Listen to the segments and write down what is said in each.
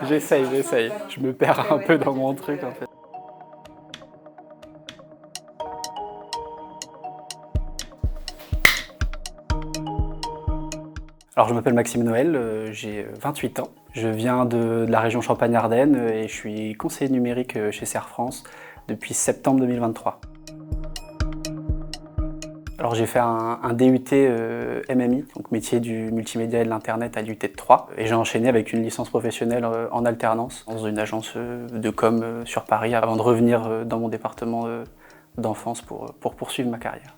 J'essaye. Je me perds un peu dans mon truc en fait. Alors je m'appelle Maxime Noël, j'ai 28 ans. Je viens de la région Champagne-Ardenne et je suis conseiller numérique chez Serre France depuis septembre 2023. Alors j'ai fait un DUT MMI, donc métier du multimédia et de l'internet à l'UT de Troyes. Et j'ai enchaîné avec une licence professionnelle en alternance dans une agence de com sur Paris avant de revenir dans mon département d'enfance pour poursuivre ma carrière.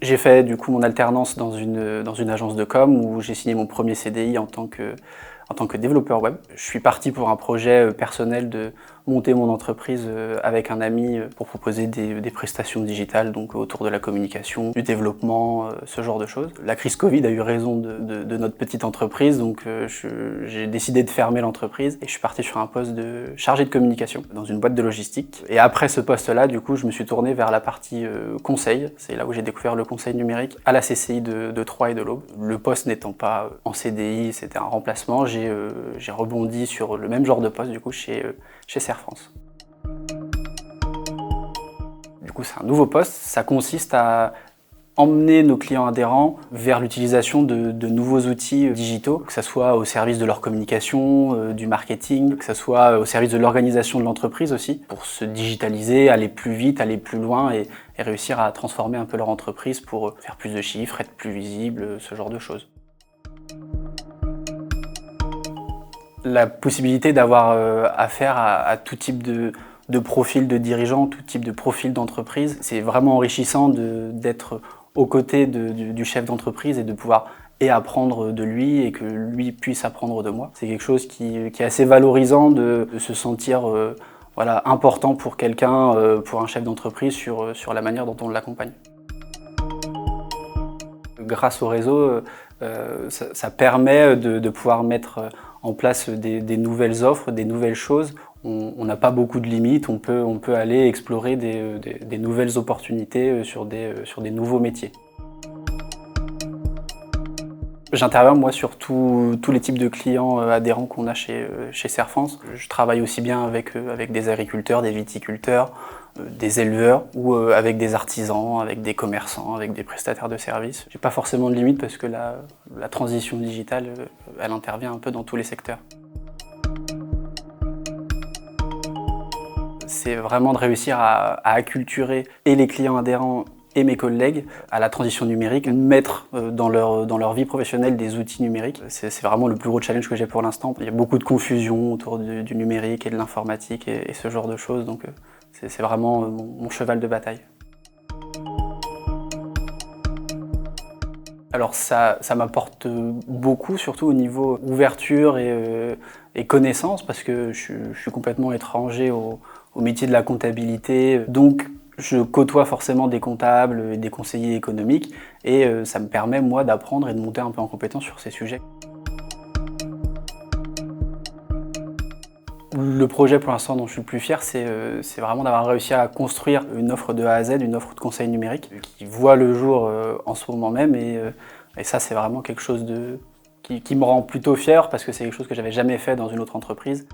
J'ai fait du coup mon alternance dans une agence de com où j'ai signé mon premier CDI en tant que développeur web. Je suis parti pour un projet personnel de monter mon entreprise avec un ami pour proposer des prestations digitales, donc autour de la communication, du développement, ce genre de choses. La crise Covid a eu raison de notre petite entreprise, donc j'ai décidé de fermer l'entreprise et je suis parti sur un poste de chargé de communication dans une boîte de logistique. Et après ce poste-là, du coup, je me suis tourné vers la partie conseil. C'est là où j'ai découvert le conseil numérique à la CCI de Troyes et de l'Aube. Le poste n'étant pas en CDI, c'était un remplacement. J'ai rebondi sur le même genre de poste du coup chez Serre France. Du coup, c'est un nouveau poste. Ça consiste à emmener nos clients adhérents vers l'utilisation de nouveaux outils digitaux, que ce soit au service de leur communication, du marketing, que ce soit au service de l'organisation de l'entreprise aussi, pour se digitaliser, aller plus vite, aller plus loin et réussir à transformer un peu leur entreprise pour faire plus de chiffres, être plus visible, ce genre de choses. La possibilité d'avoir affaire à tout type de profil de dirigeants, tout type de profil d'entreprise, c'est vraiment enrichissant d'être aux côtés du chef d'entreprise et de pouvoir apprendre de lui et que lui puisse apprendre de moi. C'est quelque chose qui est assez valorisant de se sentir voilà, important pour quelqu'un, pour un chef d'entreprise sur la manière dont on l'accompagne. Grâce au réseau, ça permet de pouvoir mettre en place des nouvelles offres, des nouvelles choses. On n'a pas beaucoup de limites, on peut aller explorer des nouvelles opportunités sur des nouveaux métiers. J'interviens moi sur tous les types de clients adhérents qu'on a chez Serre France. Je travaille aussi bien avec des agriculteurs, des viticulteurs, des éleveurs ou avec des artisans, avec des commerçants, avec des prestataires de services. J'ai pas forcément de limite parce que la transition digitale, elle intervient un peu dans tous les secteurs. C'est vraiment de réussir à acculturer et les clients adhérents et mes collègues à la transition numérique, mettre dans leur vie professionnelle des outils numériques. C'est vraiment le plus gros challenge que j'ai pour l'instant. Il y a beaucoup de confusion autour du numérique et de l'informatique et ce genre de choses, donc c'est vraiment mon cheval de bataille. Alors ça m'apporte beaucoup, surtout au niveau ouverture et connaissance, parce que je suis complètement étranger au métier de la comptabilité, donc je côtoie forcément des comptables et des conseillers économiques et ça me permet moi d'apprendre et de monter un peu en compétence sur ces sujets. Le projet pour l'instant dont je suis le plus fier, c'est vraiment d'avoir réussi à construire une offre de A à Z, une offre de conseil numérique qui voit le jour en ce moment même et ça c'est vraiment quelque chose qui me rend plutôt fier parce que c'est quelque chose que j'avais jamais fait dans une autre entreprise.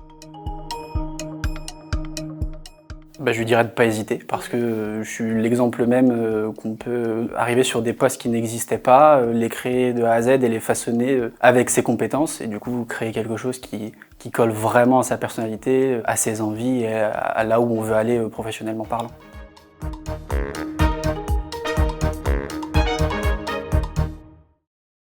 Je lui dirais de ne pas hésiter parce que je suis l'exemple même qu'on peut arriver sur des postes qui n'existaient pas, les créer de A à Z et les façonner avec ses compétences et du coup créer quelque chose qui colle vraiment à sa personnalité, à ses envies et à là où on veut aller professionnellement parlant.